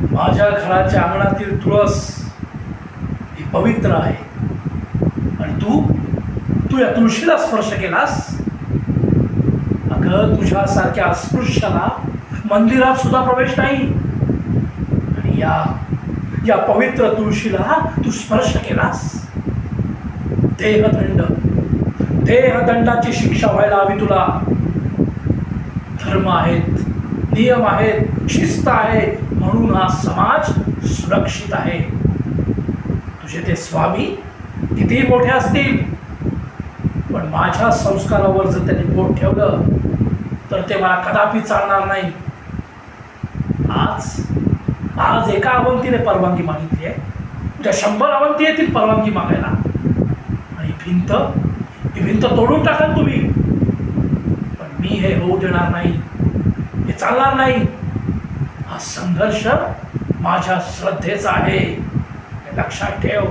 माझ्या घराच्या अंगणातील तुळस ही पवित्र आहे आणि तू तू या तुळशीला स्पर्श केलास. अगं, तुझ्यासारख्या अस्पृश्याला मंदिरात सुद्धा प्रवेश नाही आणि या या पवित्र तुळशीला तू स्पर्श केलास. देहदंड, देहदंडाची शिक्षा व्हायला हवी तुला. धर्म आहेत, नियम आहेत, शिस्त आहे, म्हणून हा समाज सुरक्षित आहे. तुझे ते स्वामी किती मोठे असतील, पण माझ्या संस्कारावर जर त्यांनी बोट ठेवलं तर ते मला कदापि चालणार नाही. आज एका अवंतीने परवानगी मागितली आहे, उद्या 100 अवंती येतील परवानगी मागायला आणि ही भिंत तोडून टाकाल तुम्ही. पण मी हे होऊ देणार नाही, हे चालणार नाही. हा संघर्ष माझ्या श्रद्धेचा आहे, हे लक्षात ठेव.